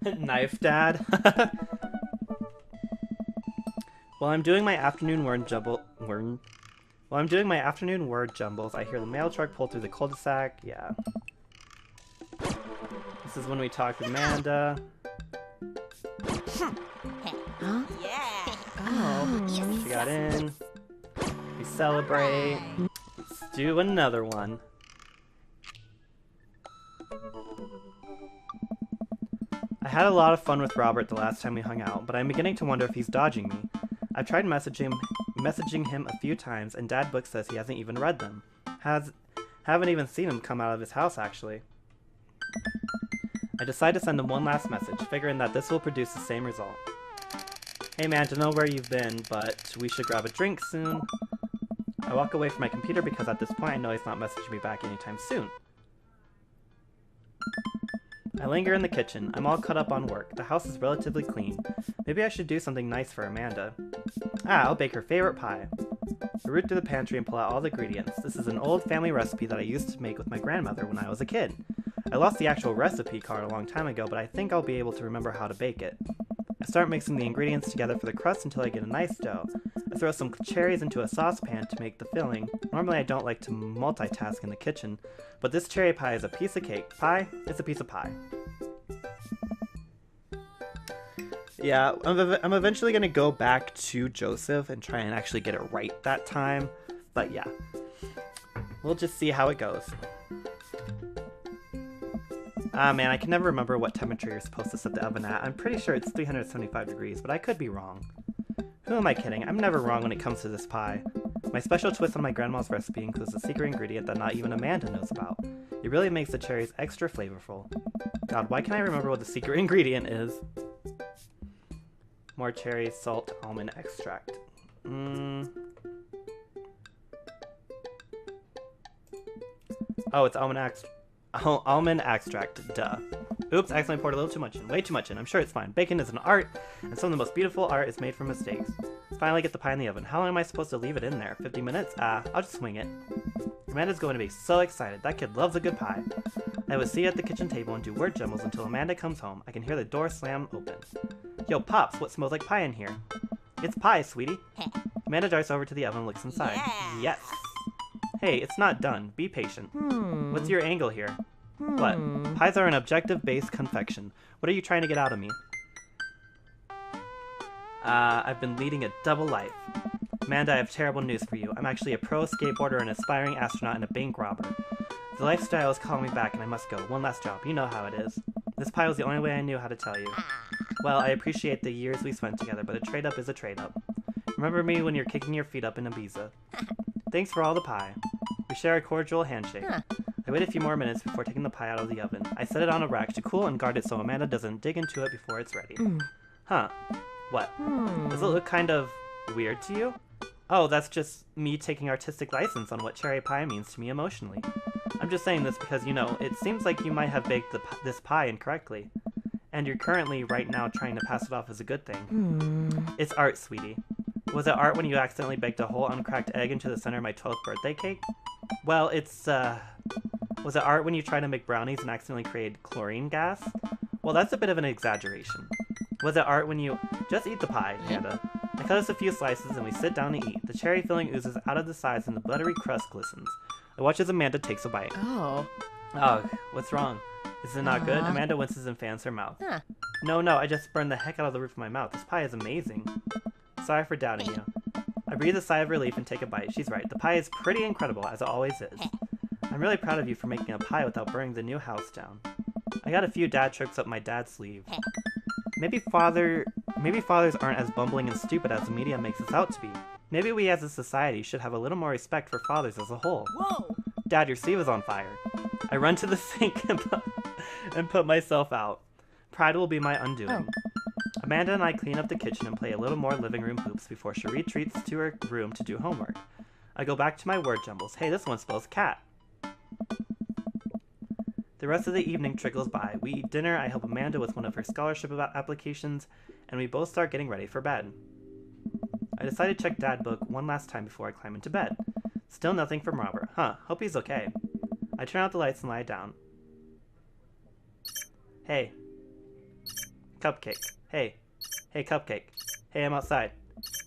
Knife Dad. While I'm doing my afternoon word jumble, while I'm doing my afternoon word jumbles, I hear the mail truck pull through the cul-de-sac. Yeah. This is when we talk with Amanda. Huh? Yeah. Oh. She got in. We celebrate. Let's do another one. I had a lot of fun with Robert the last time we hung out, but I'm beginning to wonder if he's dodging me. I've tried messaging him a few times, and Dad Book says he hasn't even read them. Haven't even seen him come out of his house, actually. I decide to send him one last message, figuring that this will produce the same result. Hey man, don't know where you've been, but we should grab a drink soon. I walk away from my computer because at this point I know he's not messaging me back anytime soon. I linger in the kitchen. I'm all caught up on work. The house is relatively clean. Maybe I should do something nice for Amanda. I'll bake her favorite pie. I root through the pantry and pull out all the ingredients. This is an old family recipe that I used to make with my grandmother when I was a kid. I lost the actual recipe card a long time ago, but I think I'll be able to remember how to bake it. I start mixing the ingredients together for the crust until I get a nice dough. I throw some cherries into a saucepan to make the filling. Normally I don't like to multitask in the kitchen, but this cherry pie is a piece of cake. Pie? It's a piece of pie. Yeah, I'm eventually going to go back to Joseph and try and actually get it right that time. But yeah, we'll just see how it goes. Ah man, I can never remember what temperature you're supposed to set the oven at. I'm pretty sure it's 375 degrees, but I could be wrong. Who am I kidding? I'm never wrong when it comes to this pie. My special twist on my grandma's recipe includes a secret ingredient that not even Amanda knows about. It really makes the cherries extra flavorful. God, why can't I remember what the secret ingredient is? More cherries, salt, almond extract. Oh, it's almond extract, duh. Oops, I accidentally poured a little too much in. Way too much in. I'm sure it's fine. Bacon is an art, and some of the most beautiful art is made from mistakes. Finally get the pie in the oven. How long am I supposed to leave it in there? 50 minutes? I'll just swing it. Amanda's going to be so excited. That kid loves a good pie. I will sit at the kitchen table and do word jumbles until Amanda comes home. I can hear the door slam open. Yo, Pops, what smells like pie in here? It's pie, sweetie. Amanda darts over to the oven and looks inside. Yeah. Yes. Hey, it's not done. Be patient. What's your angle here? What? Pies are an objective-based confection. What are you trying to get out of me? I've been leading a double life. Amanda, I have terrible news for you. I'm actually a pro skateboarder, an aspiring astronaut, and a bank robber. The lifestyle is calling me back, and I must go. One last job. You know how it is. This pie was the only way I knew how to tell you. Well, I appreciate the years we spent together, but a trade-up is a trade-up. Remember me when you're kicking your feet up in Ibiza. Thanks for all the pie. We share a cordial handshake. I wait a few more minutes before taking the pie out of the oven. I set it on a rack to cool and guard it so Amanda doesn't dig into it before it's ready. Huh. What? Does it look kind of weird to you? Oh, that's just me taking artistic license on what cherry pie means to me emotionally. I'm just saying this because, you know, it seems like you might have baked this pie incorrectly. And you're currently, right now, trying to pass it off as a good thing. It's art, sweetie. Was it art when you accidentally baked a whole uncracked egg into the center of my 12th birthday cake? Well, it's, was it art when you tried to make brownies and accidentally created chlorine gas? Well, that's a bit of an exaggeration. Was it art when you... Just eat the pie, Amanda. I cut us a few slices and we sit down to eat. The cherry filling oozes out of the sides and the buttery crust glistens. I watch as Amanda takes a bite. Oh. Oh, what's wrong? Is it not good? Amanda winces and fans her mouth. No, I just burned the heck out of the roof of my mouth. This pie is amazing. Sorry for doubting you. I breathe a sigh of relief and take a bite. She's right. The pie is pretty incredible, as it always is. I'm really proud of you for making a pie without burning the new house down. I got a few dad tricks up my dad's sleeve. Maybe fathers aren't as bumbling and stupid as the media makes us out to be. Maybe we as a society should have a little more respect for fathers as a whole. Whoa. Dad, your sleeve is on fire. I run to the sink and put myself out. Pride will be my undoing. Amanda and I clean up the kitchen and play a little more living room hoops before she retreats to her room to do homework. I go back to my word jumbles. Hey, this one spells cat. The rest of the evening trickles by. We eat dinner, I help Amanda with one of her scholarship applications, and we both start getting ready for bed. I decide to check Dad Book one last time before I climb into bed. Still nothing from Robert. Hope he's okay. I turn out the lights and lie down. Hey. Cupcake. Hey. Hey, Cupcake. Hey, I'm outside.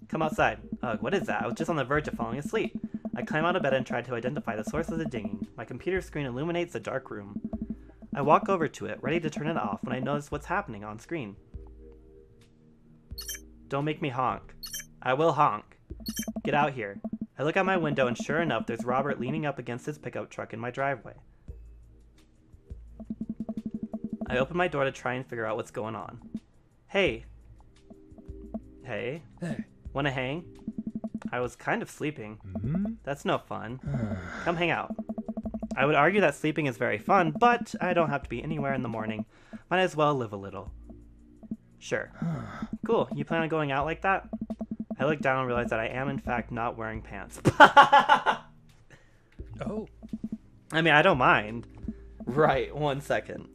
Come outside. Ugh, what is that? I was just on the verge of falling asleep. I climb out of bed and try to identify the source of the dinging. My computer screen illuminates the dark room. I walk over to it, ready to turn it off, when I notice what's happening on screen. Don't make me honk. I will honk. Get out here. I look out my window and sure enough, there's Robert leaning up against his pickup truck in my driveway. I open my door to try and figure out what's going on. Hey. Hey. Hey. Wanna hang? I was kind of sleeping. Mm-hmm. That's no fun. Come hang out. I would argue that sleeping is very fun, but I don't have to be anywhere in the morning. Might as well live a little. Sure. Cool. You plan on going out like that? I look down and realize that I am in fact not wearing pants. Oh. I mean, I don't mind. Right, 1 second.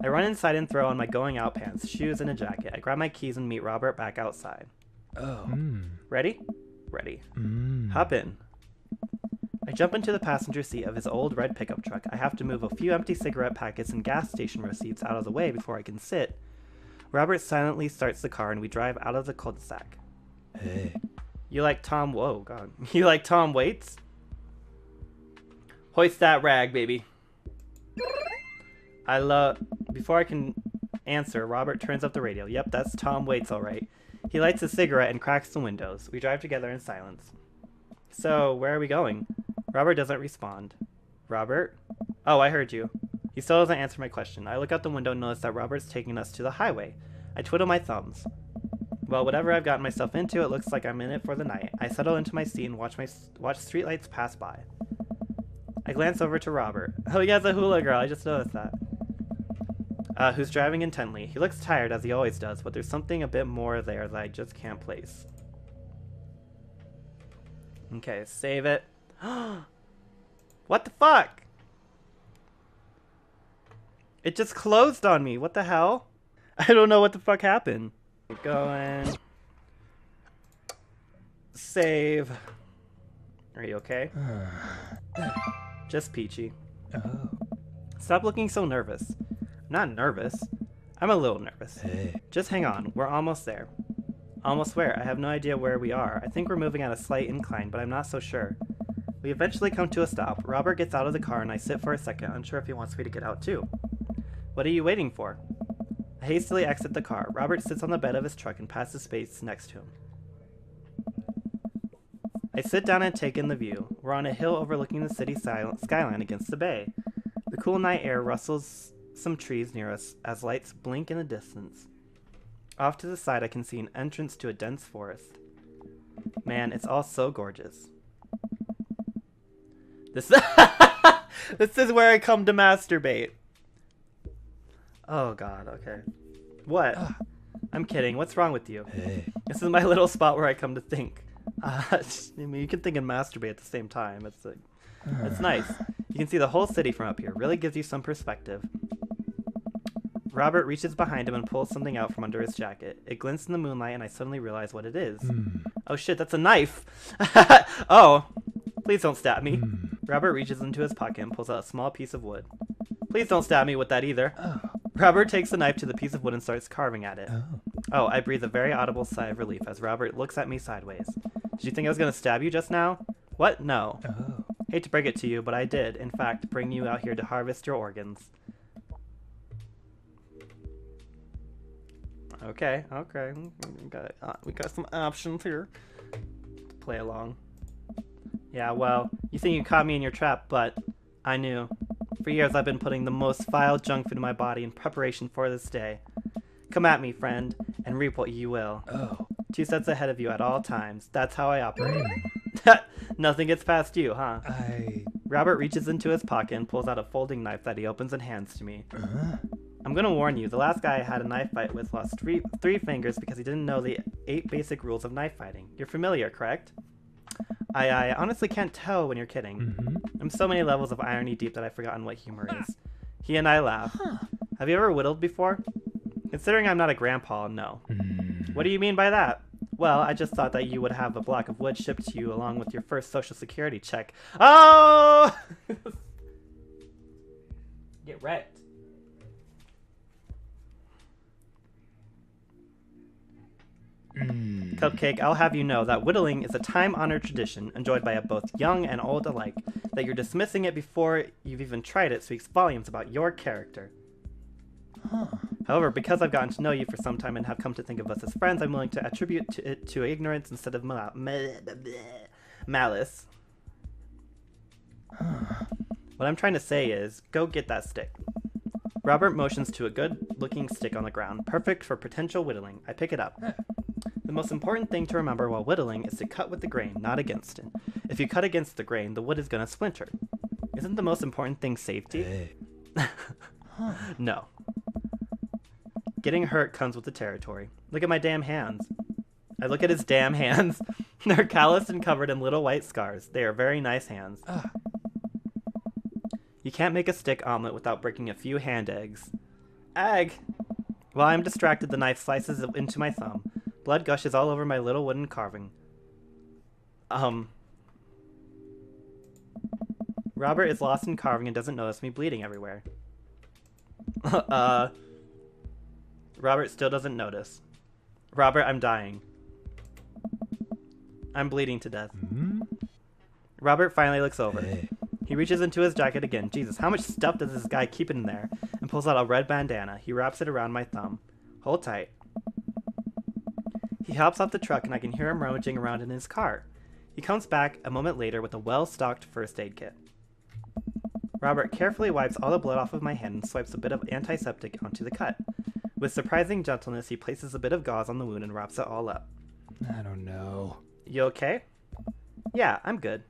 I run inside and throw on my going out pants, shoes, and a jacket. I grab my keys and meet Robert back outside. Oh. Ready? Ready. Hop in. I jump into the passenger seat of his old red pickup truck. I have to move a few empty cigarette packets and gas station receipts out of the way before I can sit. Robert silently starts the car and we drive out of the cul-de-sac. Hey. You like Tom... Whoa, God. You like Tom Waits? Hoist that rag, baby. Before I can answer, Robert turns up the radio. Yep, that's Tom Waits, all right. He lights a cigarette and cracks the windows. We drive together in silence. So, where are we going? Robert doesn't respond. Robert? Oh, I heard you. He still doesn't answer my question. I look out the window and notice that Robert's taking us to the highway. I twiddle my thumbs. Well, whatever I've gotten myself into, it looks like I'm in it for the night. I settle into my seat and watch streetlights pass by. I glance over to Robert. Oh, he has a hula girl. I just noticed that. Who's driving intently. He looks tired, as he always does, but there's something a bit more there that I just can't place. Okay, save it. What the fuck? It just closed on me. What the hell? I don't know what the fuck happened. Going. Save. Are you okay? Just peachy. Oh. Stop looking so nervous. I'm not nervous. I'm a little nervous. Hey. Just hang on. We're almost there. Almost where? I have no idea where we are. I think we're moving at a slight incline, but I'm not so sure. We eventually come to a stop. Robert gets out of the car and I sit for a second, unsure if he wants me to get out too. What are you waiting for? I hastily exit the car. Robert sits on the bed of his truck and passes space next to him. I sit down and take in the view. We're on a hill overlooking the city skyline against the bay. The cool night air rustles some trees near us as lights blink in the distance. Off to the side I can see an entrance to a dense forest. Man, it's all so gorgeous. This This is where I come to masturbate. Oh god, okay. What? I'm kidding. What's wrong with you? Hey. This is my little spot where I come to think. I mean, you can think and masturbate at the same time. It's like, it's nice. You can see the whole city from up here. Really gives you some perspective. Robert reaches behind him and pulls something out from under his jacket. It glints in the moonlight and I suddenly realize what it is. Oh shit, that's a knife! Oh, please don't stab me. Robert reaches into his pocket and pulls out a small piece of wood. Please don't stab me with that either. Oh. Robert takes the knife to the piece of wood and starts carving at it. Oh. Oh, I breathe a very audible sigh of relief as Robert looks at me sideways. Did you think I was going to stab you just now? What? No. Oh. Hate to break it to you, but I did, in fact, bring you out here to harvest your organs. Okay, okay. We got some options here to play along. Yeah, well, you think you caught me in your trap, but I knew. For years I've been putting the most vile junk food in my body in preparation for this day. Come at me, friend, and reap what you will. Oh. 2 steps ahead of you at all times. That's how I operate. Nothing gets past you, huh? Robert reaches into his pocket and pulls out a folding knife that he opens and hands to me. I'm gonna warn you, the last guy I had a knife fight with lost three fingers because he didn't know the 8 basic rules of knife fighting. You're familiar, correct? I honestly can't tell when you're kidding. I'm so many levels of irony deep that I've forgotten what humor is. He and I laugh. Have you ever whittled before? Considering I'm not a grandpa, no. What do you mean by that? Well, I just thought that you would have a block of wood shipped to you along with your first social security check. Oh! Get wrecked. Cupcake, I'll have you know that whittling is a time-honored tradition enjoyed by both young and old alike. That you're dismissing it before you've even tried it speaks volumes about your character. However, because I've gotten to know you for some time and have come to think of us as friends, I'm willing to attribute it to ignorance instead of malice. What I'm trying to say is, go get that stick. Robert motions to a good-looking stick on the ground, perfect for potential whittling. I pick it up. The most important thing to remember while whittling is to cut with the grain, not against it. If you cut against the grain, the wood is going to splinter. Isn't the most important thing safety? Hey. No. Getting hurt comes with the territory. Look at my damn hands. I look at his damn hands. They're calloused and covered in little white scars. They are very nice hands. You can't make a stick omelet without breaking a few hand eggs. Egg! While I'm distracted, the knife slices into my thumb. Blood gushes all over my little wooden carving. Robert is lost in carving and doesn't notice me bleeding everywhere. Robert still doesn't notice. Robert, I'm dying. I'm bleeding to death. Robert finally looks over. Hey. He reaches into his jacket again. Jesus, how much stuff does this guy keep in there? And pulls out a red bandana. He wraps it around my thumb. Hold tight. He hops off the truck and I can hear him rummaging around in his car. He comes back a moment later with a well-stocked first aid kit. Robert carefully wipes all the blood off of my hand and swipes a bit of antiseptic onto the cut. With surprising gentleness, he places a bit of gauze on the wound and wraps it all up. I don't know. You okay? Yeah, I'm good.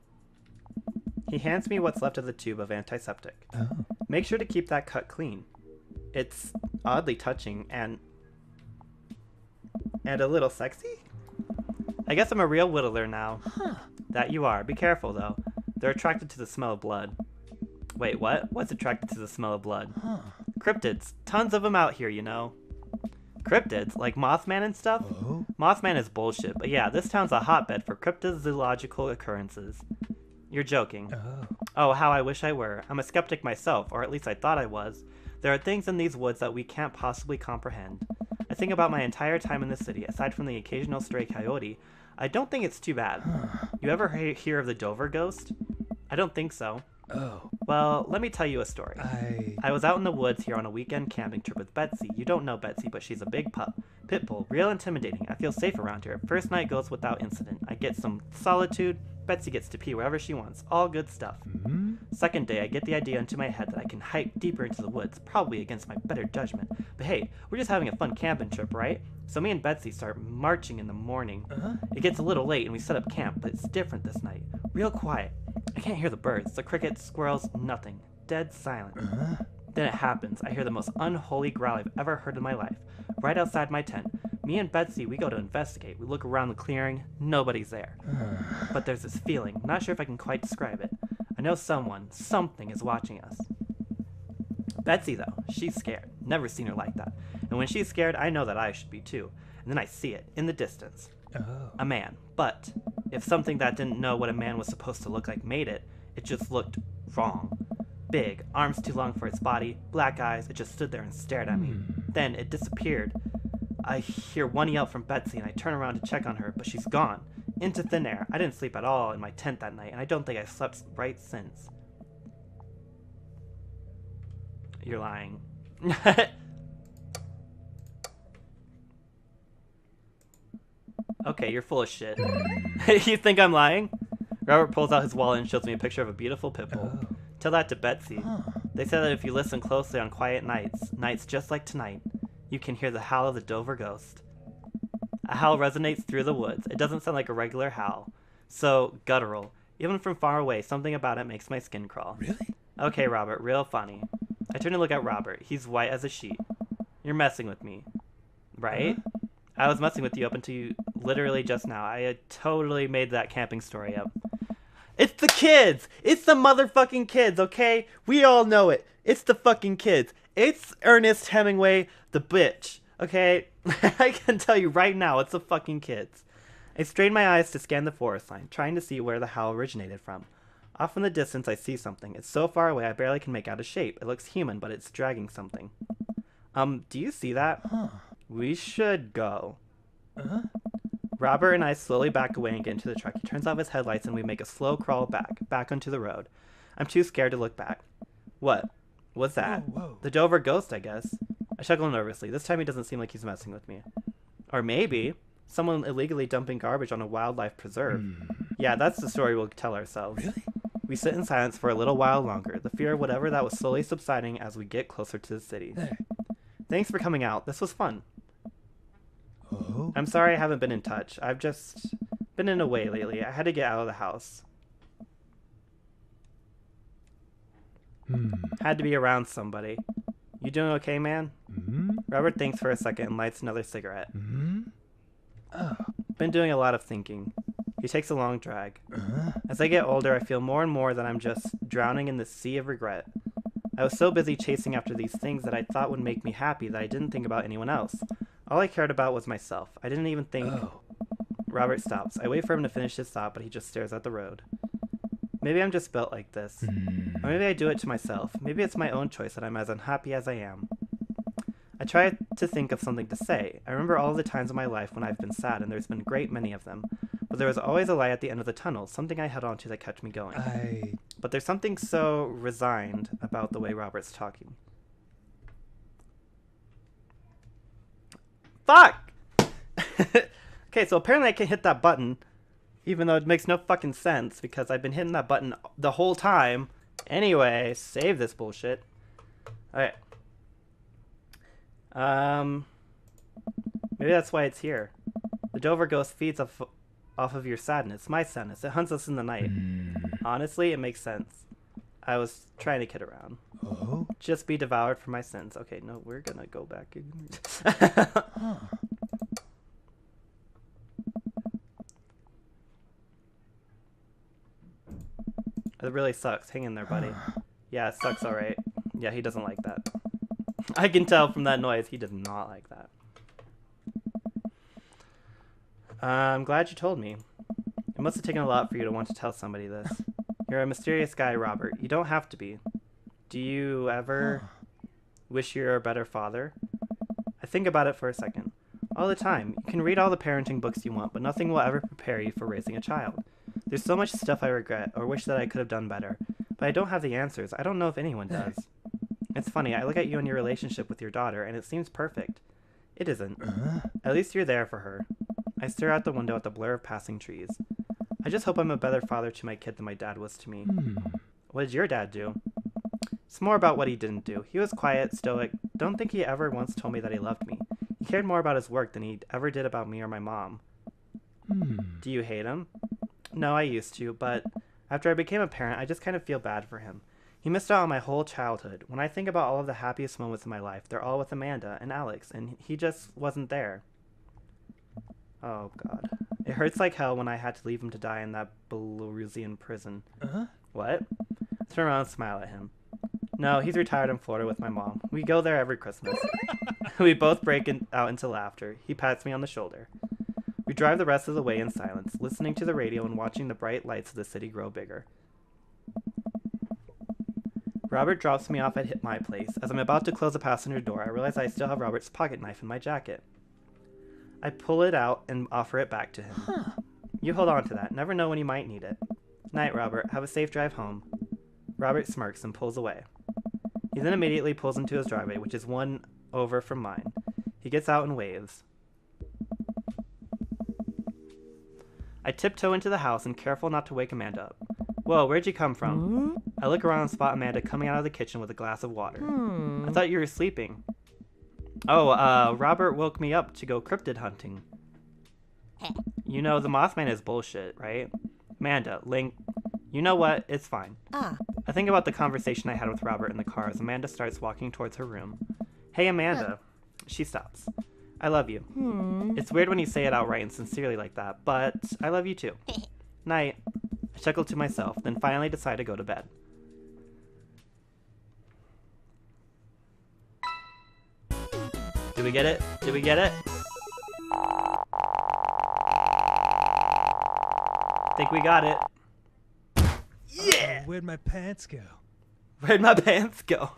He hands me what's left of the tube of antiseptic. Oh. Make sure to keep that cut clean. It's oddly touching and a little sexy? I guess I'm a real whittler now. That you are. Be careful, though. They're attracted to the smell of blood. Wait, what? What's attracted to the smell of blood? Cryptids. Tons of them out here, you know. Cryptids? Like Mothman and stuff? Oh? Mothman is bullshit, but yeah, this town's a hotbed for cryptozoological occurrences. You're joking. Oh, how I wish I were. I'm a skeptic myself, or at least I thought I was. There are things in these woods that we can't possibly comprehend. I think about my entire time in the city, aside from the occasional stray coyote. I don't think it's too bad. You ever hear of the Dover ghost? I don't think so. Oh. Well, let me tell you a story. I was out in the woods here on a weekend camping trip with Betsy. You don't know Betsy, but she's a big pit bull, real intimidating. I feel safe around her. First night goes without incident. I get some solitude. Betsy gets to pee wherever she wants. All good stuff. Second day, I get the idea into my head that I can hike deeper into the woods, probably against my better judgment. But hey, we're just having a fun camping trip, right? So me and Betsy start marching in the morning. It gets a little late and we set up camp, but it's different this night. Real quiet. I can't hear the birds, the crickets, squirrels, nothing. Dead silent. Then it happens. I hear the most unholy growl I've ever heard in my life. Right outside my tent. Me and Betsy, we go to investigate. We look around the clearing. Nobody's there. But there's this feeling. Not sure if I can quite describe it. I know something is watching us. Betsy, though, she's scared. Never seen her like that. And when she's scared, I know that I should be too. And then I see it, in the distance. A man. But if something that didn't know what a man was supposed to look like made it, it just looked wrong. Big, arms too long for its body, black eyes, it just stood there and stared at me. Then it disappeared. I hear one yell from Betsy and I turn around to check on her, but she's gone. Into thin air. I didn't sleep at all in my tent that night, and I don't think I've slept right since. You're lying. Okay, you're full of shit. You think I'm lying? Robert pulls out his wallet and shows me a picture of a beautiful pit bull. Tell that to Betsy. They say that if you listen closely on quiet nights just like tonight, you can hear the howl of the Dover ghost. A howl resonates through the woods. It doesn't sound like a regular howl. So guttural. Even from far away, something about it makes my skin crawl. Really? Okay, Robert, real funny. I turn to look at Robert. He's white as a sheet. You're messing with me. Right? I was messing with you up until you literally just now. I had totally made that camping story up. It's the kids! It's the motherfucking kids, okay? We all know it. It's the fucking kids. It's Ernest Hemingway, the bitch, okay? I can tell you right now, it's the fucking kids. I strain my eyes to scan the forest line, trying to see where the howl originated from. Off in the distance, I see something. It's so far away, I barely can make out a shape. It looks human, but it's dragging something. Do you see that? We should go. Robert and I slowly back away and get into the truck. He turns off his headlights and we make a slow crawl back onto the road. I'm too scared to look back. What? What's that? Whoa. The Dover ghost, I guess. I chuckle nervously. This time he doesn't seem like he's messing with me. Or maybe someone illegally dumping garbage on a wildlife preserve. Yeah, that's the story we'll tell ourselves. Really? We sit in silence for a little while longer, the fear of whatever that was slowly subsiding as we get closer to the city. Hey. Thanks for coming out. This was fun. Oh. I'm sorry I haven't been in touch. I've just been in a way lately. I had to get out of the house. Had to be around somebody. You doing okay, man? Robert thinks for a second and lights another cigarette. Oh. Been doing a lot of thinking. He takes a long drag. As I get older, I feel more and more that I'm just drowning in the sea of regret. I was so busy chasing after these things that I thought would make me happy that I didn't think about anyone else. All I cared about was myself. I didn't even think... Oh. Robert stops. I wait for him to finish his thought, but he just stares at the road. Maybe I'm just built like this. Or maybe I do it to myself. Maybe it's my own choice that I'm as unhappy as I am. I try to think of something to say. I remember all the times in my life when I've been sad, and there's been a great many of them. But there was always a light at the end of the tunnel, something I held on to that kept me going. But there's something so resigned about the way Robert's talking. Fuck! Okay, so apparently I can hit that button, even though it makes no fucking sense, because I've been hitting that button the whole time. Anyway, save this bullshit. Alright. Maybe that's why it's here. The Dover ghost feeds off of your sadness, my sadness. It hunts us in the night. Honestly, it makes sense. I was trying to kid around. Oh. Just be devoured for my sins. Okay, no, we're gonna go back. It really sucks. Hang in there, buddy. Yeah, it sucks, alright. Yeah, he doesn't like that. I can tell from that noise, he does not like that. I'm glad you told me. It must have taken a lot for you to want to tell somebody this. You're a mysterious guy, Robert. You don't have to be. Do you ever wish you were a better father? I think about it for a second. All the time. You can read all the parenting books you want, but nothing will ever prepare you for raising a child. There's so much stuff I regret or wish that I could have done better, but I don't have the answers. I don't know if anyone does. It's funny, I look at you and your relationship with your daughter, and it seems perfect. It isn't. At least you're there for her. I stare out the window at the blur of passing trees. I just hope I'm a better father to my kid than my dad was to me. What did your dad do? It's more about what he didn't do. He was quiet, stoic. Don't think he ever once told me that he loved me. He cared more about his work than he ever did about me or my mom. Do you hate him? No, I used to, but after I became a parent, I just kind of feel bad for him. He missed out on my whole childhood. When I think about all of the happiest moments in my life, they're all with Amanda and Alex, and he just wasn't there. Oh, God. It hurts like hell when I had to leave him to die in that Belarusian prison. What? I turn around and smile at him. No, he's retired in Florida with my mom. We go there every Christmas. We both break out into laughter. He pats me on the shoulder. We drive the rest of the way in silence, listening to the radio and watching the bright lights of the city grow bigger. Robert drops me off at my place. As I'm about to close the passenger door, I realize I still have Robert's pocket knife in my jacket. I pull it out and offer it back to him. You hold on to that. Never know when you might need it. Night, Robert. Have a safe drive home. Robert smirks and pulls away. He then immediately pulls into his driveway, which is one over from mine. He gets out and waves. I tiptoe into the house and careful not to wake Amanda up. Whoa, where'd you come from? I look around and spot Amanda coming out of the kitchen with a glass of water. I thought you were sleeping. Oh, Robert woke me up to go cryptid hunting. You know, the Mothman is bullshit, right? Amanda, Link, you know what? It's fine. I think about the conversation I had with Robert in the car as Amanda starts walking towards her room. Hey, Amanda. She stops. I love you. It's weird when you say it outright and sincerely like that, but I love you too. Night. I chuckle to myself, then finally decide to go to bed. Did we get it? Did we get it? Think we got it. Yeah! Where'd my pants go? Where'd my pants go?